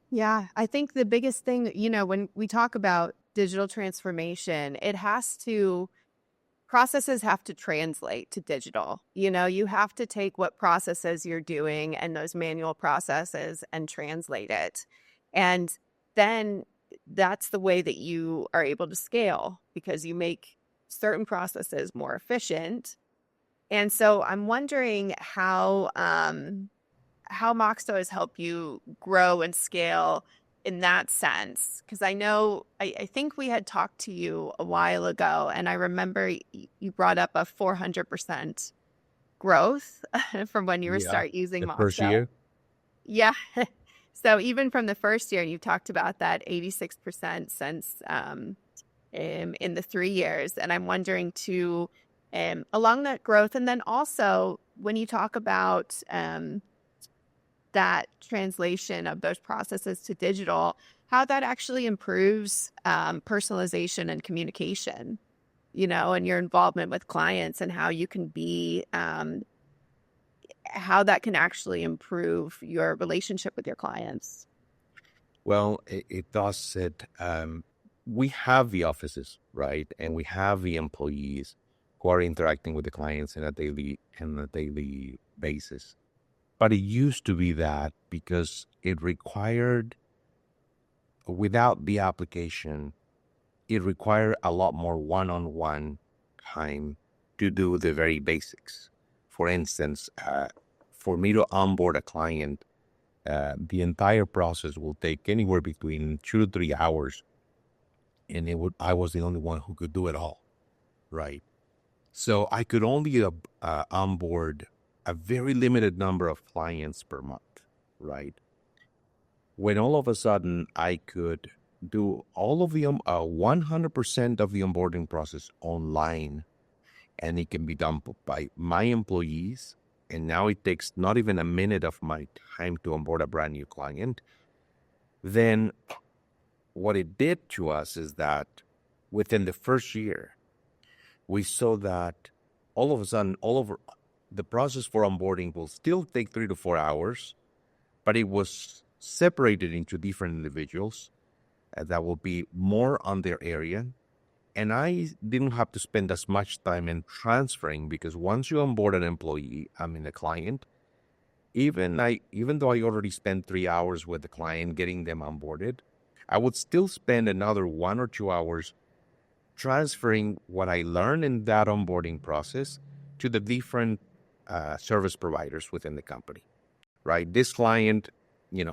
Yeah, I think the biggest thing, when we talk about digital transformation, processes have to translate to digital. You have to take what processes you're doing and those manual processes and translate it. And then that's the way that you are able to scale, because you make certain processes more efficient. And so I'm wondering how Moxo has helped you grow and scale in that sense. Because I know, I think we had talked to you a while ago, and I remember you brought up a 400% growth from when you were Yeah. start using The first Moxo. year. Yeah. So even from the first year, you talked about that 86% since in the 3 years. And I'm wondering too, along that growth, and then also when you talk about that translation of those processes to digital, how that actually improves personalization and communication, and your involvement with clients, and how you can be, how that can actually improve your relationship with your clients. Well, it does it. We have the offices, right? And we have the employees who are interacting with the clients on a daily basis. But it used to be that because it required, without the application, it required a lot more one-on-one time to do the very basics. For instance, for me to onboard a client, the entire process will take anywhere between 2 to 3 hours, and I was the only one who could do it all, right? So I could only onboard a very limited number of clients per month, right? When all of a sudden I could do all of the 100% of the onboarding process online, and it can be done by my employees, and now it takes not even a minute of my time to onboard a brand new client, then what it did to us is that within the first year, we saw that all of a sudden, all over the process for onboarding will still take 3 to 4 hours, but it was separated into different individuals that will be more on their area. And I didn't have to spend as much time in transferring, because once you onboard an employee, a client, even though I already spent 3 hours with the client getting them onboarded, I would still spend another 1 or 2 hours transferring what I learned in that onboarding process to the different service providers within the company, right? This client,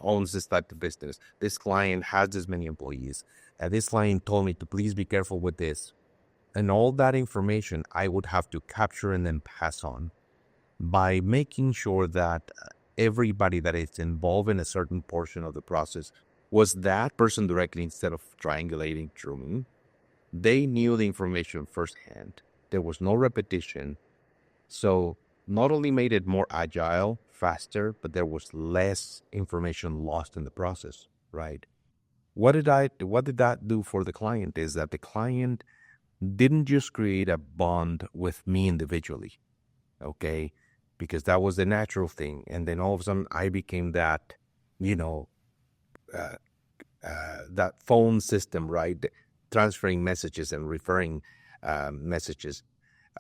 owns this type of business. This client has this many employees. This client told me to please be careful with this. And all that information I would have to capture and then pass on by making sure that everybody that is involved in a certain portion of the process was that person directly, instead of triangulating through me. They knew the information firsthand. There was no repetition. So not only made it more agile, faster, but there was less information lost in the process, right? What did that do for the client is that the client didn't just create a bond with me individually, okay? Because that was the natural thing. And then all of a sudden I became that, that phone system, right? Transferring messages and referring messages.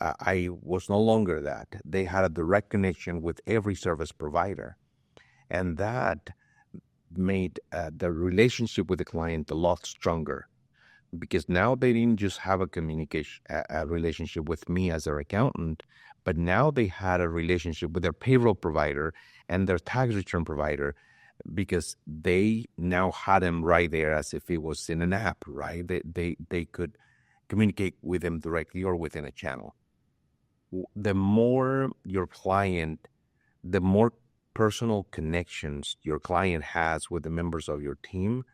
I was no longer that. They had a direct connection with every service provider. And that made the relationship with the client a lot stronger, because now they didn't just have a relationship with me as their accountant, but now they had a relationship with their payroll provider and their tax return provider, because they now had them right there as if it was in an app, right? They could communicate with them directly or within a channel. The more the more personal connections your client has with the members of your team,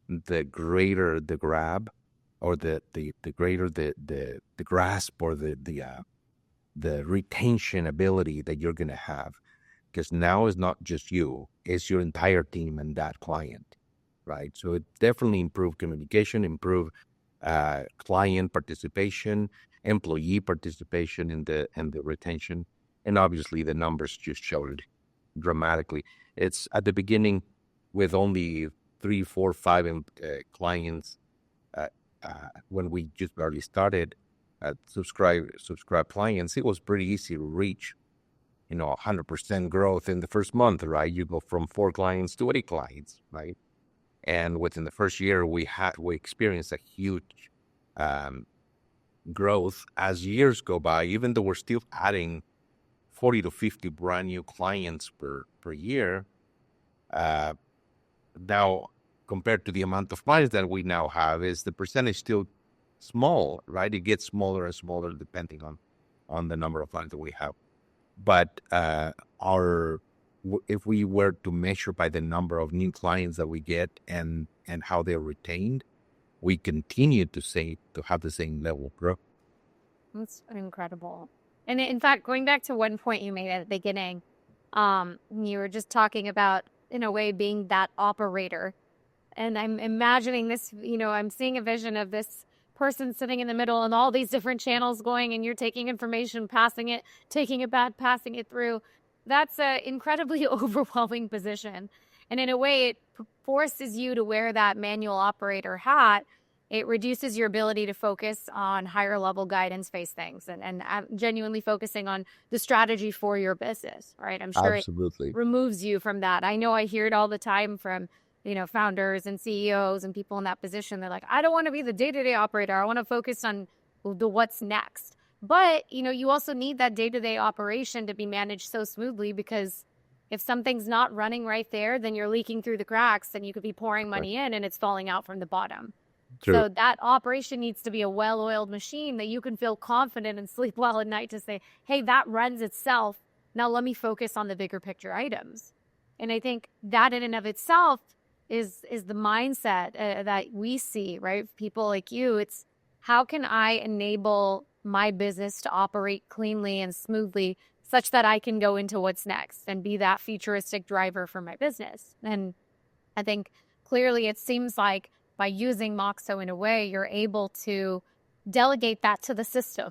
the greater the grab, or the greater the grasp, or the retention ability that you're going to have. Because now it's not just you, it's your entire team and that client, right? So it definitely improved communication, improved client participation, employee participation in the retention, and obviously the numbers just showed dramatically. It's at the beginning with only 3, 4, 5 clients when we just barely started subscribe clients. It was pretty easy to reach 100% growth in the first month, right? You go from 4 clients to 8 clients, right? And within the first year, we experienced a huge growth. As years go by, even though we're still adding 40 to 50 brand new clients per year, now compared to the amount of clients that we now have, is the percentage still small, right? It gets smaller and smaller depending on the number of clients that we have. But if we were to measure by the number of new clients that we get and how they're retained, we continue to have the same level of growth. That's incredible. And in fact, going back to one point you made at the beginning, you were just talking about, in a way, being that operator. And I'm imagining this, I'm seeing a vision of this person sitting in the middle and all these different channels going, and you're taking information, passing it, taking it back, passing it through. That's an incredibly overwhelming position. And in a way, it forces you to wear that manual operator hat. It reduces your ability to focus on higher level guidance-based things and genuinely focusing on the strategy for your business, right? I'm sure Absolutely. It removes you from that. I know I hear it all the time from founders and CEOs and people in that position. They're like, I don't want to be the day-to-day operator. I want to focus on the what's next. But, you also need that day-to-day operation to be managed so smoothly, because if something's not running right there, then you're leaking through the cracks and you could be pouring money in and it's falling out from the bottom. True. So that operation needs to be a well-oiled machine that you can feel confident and sleep well at night to say, hey, that runs itself. Now let me focus on the bigger picture items. And I think that in and of itself is the mindset that we see, right? People like you, it's how can I enable my business to operate cleanly and smoothly such that I can go into what's next and be that futuristic driver for my business. And I think clearly it seems like by using Moxo in a way, you're able to delegate that to the system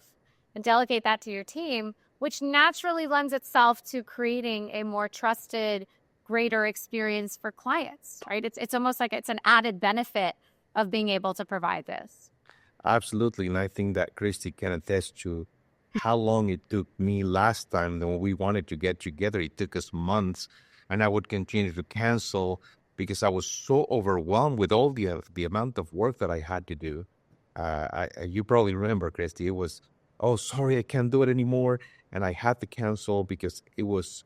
and delegate that to your team, which naturally lends itself to creating a more trusted, greater experience for clients, right? It's almost like it's an added benefit of being able to provide this. Absolutely. And I think that Christy can attest to how long it took me last time when we wanted to get together. It took us months, and I would continue to cancel because I was so overwhelmed with all the amount of work that I had to do. You probably remember, Christy, it was, oh, sorry, I can't do it anymore. And I had to cancel because it was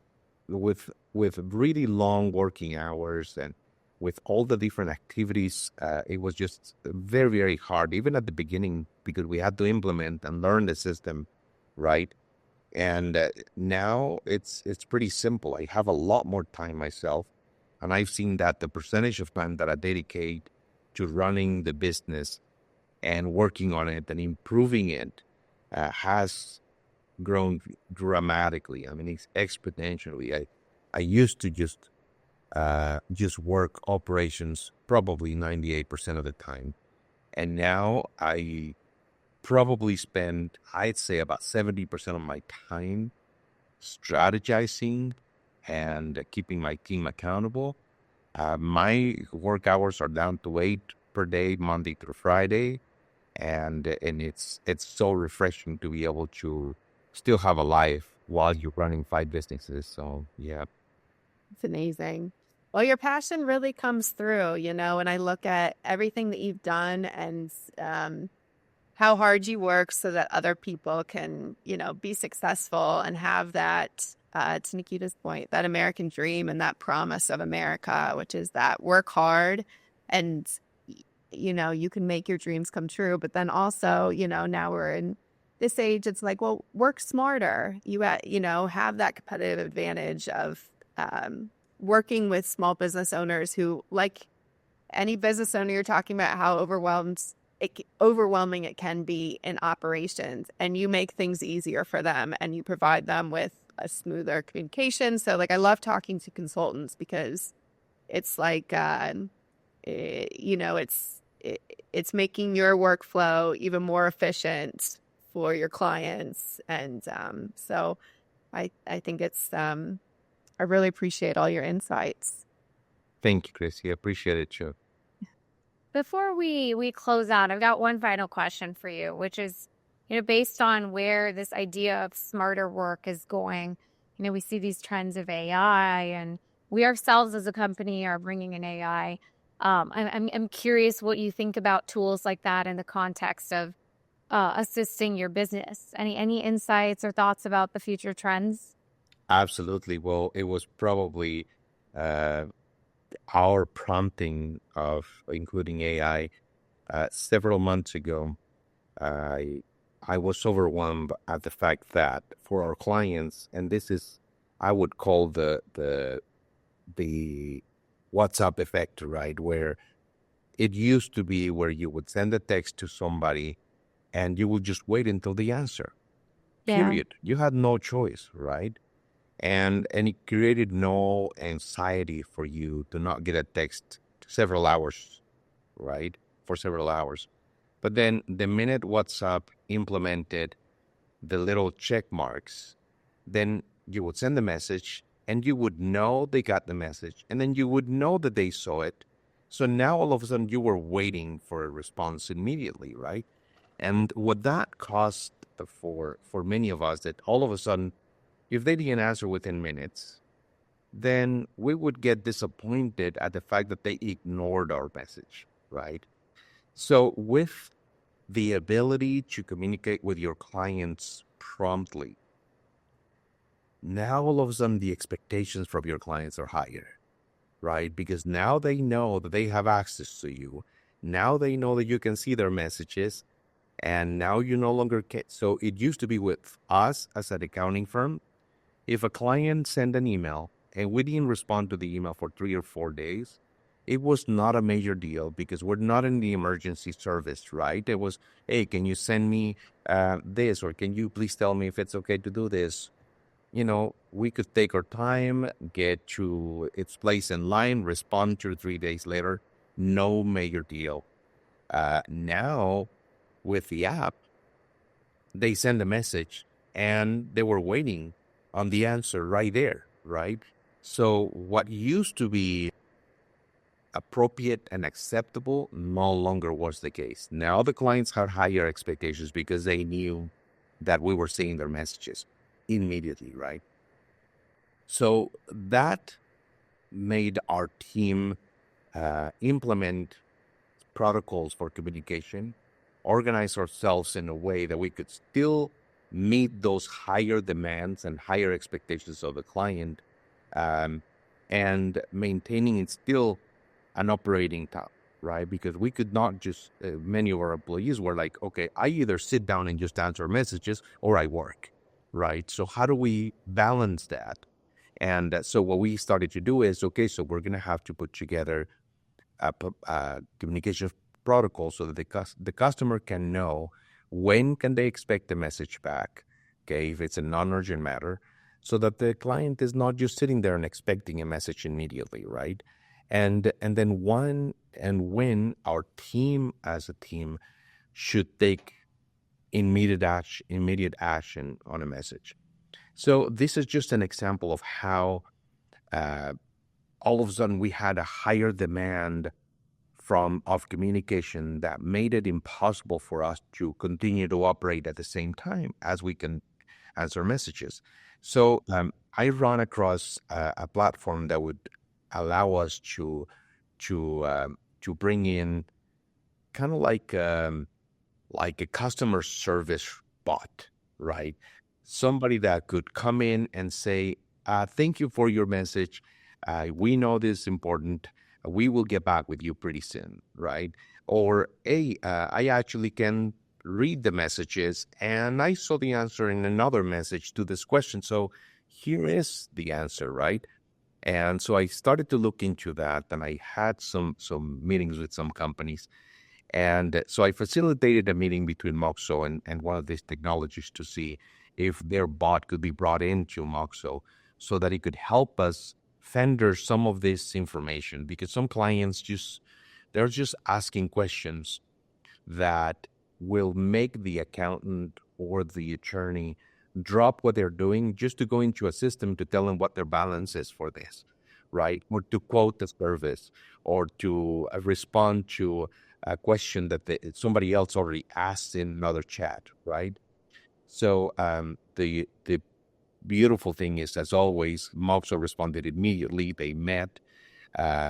with really long working hours and with all the different activities. It was just very, very hard, even at the beginning, because we had to implement and learn the system, right? And now it's pretty simple. I have a lot more time myself. And I've seen that the percentage of time that I dedicate to running the business and working on it and improving it has grown dramatically. I mean, it's exponentially. I used to just work operations probably 98% of the time. And now I probably spend, I'd say, about 70% of my time strategizing and keeping my team accountable. My work hours are down to 8 per day, Monday through Friday. And it's so refreshing to be able to still have a life while you're running 5 businesses. So, yeah. It's amazing. Well, your passion really comes through, and I look at everything that you've done and how hard you work so that other people can, be successful and have that, to Nikhita's point, that American dream and that promise of America, which is that work hard and, you can make your dreams come true. But then also, now we're in this age, it's like, well, work smarter. You have that competitive advantage of working with small business owners who, like any business owner, you're talking about how overwhelming it can be in operations, and you make things easier for them and you provide them with a smoother communication. So I love talking to consultants because it's like, it's making your workflow even more efficient for your clients. And so I think it's, I really appreciate all your insights. Thank you, Christy. I appreciate it, too. Before we close out, I've got one final question for you, which is, based on where this idea of smarter work is going, we see these trends of AI, and we ourselves as a company are bringing in AI. I'm curious what you think about tools like that in the context of assisting your business. Any insights or thoughts about the future trends? Absolutely. Well, it was probably uh, our prompting of including AI several months ago. I I was overwhelmed at the fact that for our clients, and this is, I would call the WhatsApp effect, right? Where it used to be where you would send a text to somebody and you would just wait until the answer. Yeah. Period. You had no choice, right? And it created no anxiety for you to not get a text several hours, right? For several hours. But then the minute WhatsApp implemented the little check marks, then you would send the message and you would know they got the message and then you would know that they saw it. So now all of a sudden you were waiting for a response immediately, right? And what that caused for many of us, that all of a sudden, if they didn't answer within minutes, then we would get disappointed at the fact that they ignored our message, right? So with the ability to communicate with your clients promptly, now all of a sudden the expectations from your clients are higher, right? Because now they know that they have access to you. Now they know that you can see their messages, and now you no longer can. So it used to be with us as an accounting firm. If a client sent an email and we didn't respond to the email for 3 or 4 days, it was not a major deal because we're not in the emergency service, right? It was, hey, can you send me this? Or can you please tell me if it's okay to do this? We could take our time, get to its place in line, respond 2 or 3 days later. No major deal. Now, with the app, they send a message and they were waiting on the answer right there, right? So what used to be appropriate and acceptable no longer was the case. Now the clients had higher expectations because they knew that we were seeing their messages immediately, right? So that made our team implement protocols for communication, organize ourselves in a way that we could still meet those higher demands and higher expectations of the client, and maintaining it still an operating top, right? Because we could not just, many of our employees were like, okay, I either sit down and just answer messages or I work, right? So how do we balance that? And so what we started to do is, okay, so we're going to have to put together a communication protocol so that the customer can know when can they expect the message back, okay, if it's a non-urgent matter, so that the client is not just sitting there and expecting a message immediately, right? And then when our team as a team should take immediate action on a message. So this is just an example of how all of a sudden we had a higher demand of communication that made it impossible for us to continue to operate at the same time as we can answer messages. So I run across a platform that would allow us to bring in kind of like a customer service bot, right? Somebody that could come in and say, thank you for your message. We know this is important. We will get back with you pretty soon, right? Or, hey, I actually can read the messages and I saw the answer in another message to this question. So here is the answer, right? And so I started to look into that, and I had some meetings with some companies. And so I facilitated a meeting between Moxo and one of these technologies to see if their bot could be brought into Moxo so that it could help us fender some of this information, because some clients they're just asking questions that will make the accountant or the attorney drop what they're doing just to go into a system to tell them what their balance is for this, right? Or to quote the service, or to respond to a question that somebody else already asked in another chat, right? So the beautiful thing is, as always, Moxo responded immediately. They met.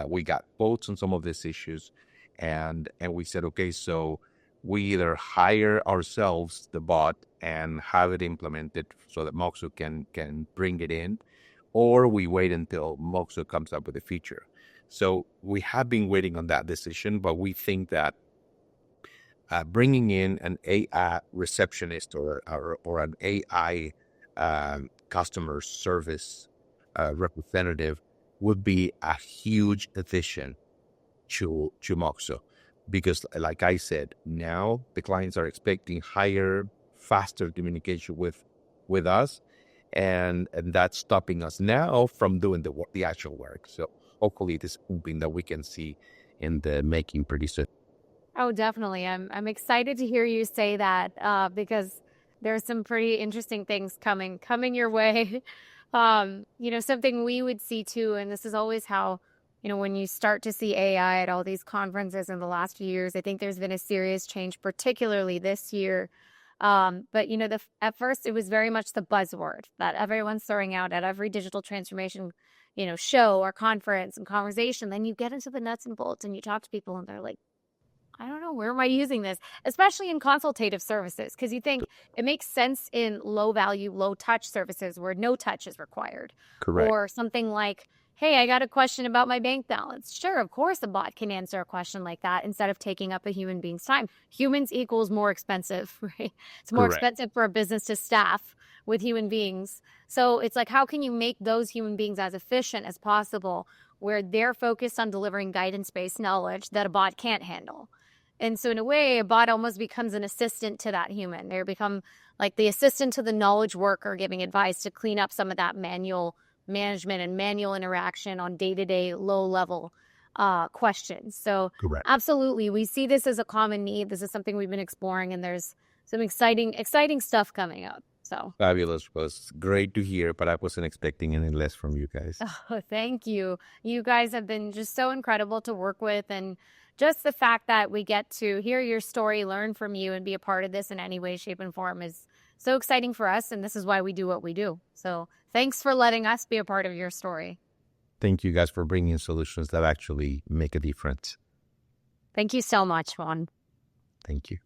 We got quotes on some of these issues, and we said, okay, so we either hire ourselves the bot and have it implemented so that Moxo can bring it in, or we wait until Moxo comes up with a feature. So we have been waiting on that decision, but we think that bringing in an AI receptionist or an AI customer service representative would be a huge addition to Moxo, because like I said, now the clients are expecting higher, faster communication with us, and that's stopping us now from doing the actual work. So hopefully it is something that we can see in the making pretty soon. Oh, definitely. I'm excited to hear you say that because there's some pretty interesting things coming your way. Something we would see too, and this is always how, when you start to see AI at all these conferences in the last few years, I think there's been a serious change, particularly this year. But at first it was very much the buzzword that everyone's throwing out at every digital transformation, show or conference and conversation. Then you get into the nuts and bolts and you talk to people and they're like, I don't know, where am I using this? Especially in consultative services, because you think it makes sense in low value, low touch services where no touch is required. Correct. Or something like, hey, I got a question about my bank balance. Sure, of course a bot can answer a question like that instead of taking up a human being's time. Humans equals more expensive, right? It's more Correct. expensive for a business to staff with human beings. So it's like, how can you make those human beings as efficient as possible where they're focused on delivering guidance-based knowledge that a bot can't handle? And so in a way, a bot almost becomes an assistant to that human. They become like the assistant to the knowledge worker giving advice to clean up some of that manual management and manual interaction on day-to-day low-level questions. So Correct. Absolutely, we see this as a common need. This is something we've been exploring, and there's some exciting stuff coming up. So Fabulous. It was great to hear, but I wasn't expecting any less from you guys. Oh, thank you. You guys have been just so incredible to work with, and just the fact that we get to hear your story, learn from you, and be a part of this in any way, shape, and form is so exciting for us, and this is why we do what we do. So thanks for letting us be a part of your story. Thank you guys for bringing solutions that actually make a difference. Thank you so much, Juan. Thank you.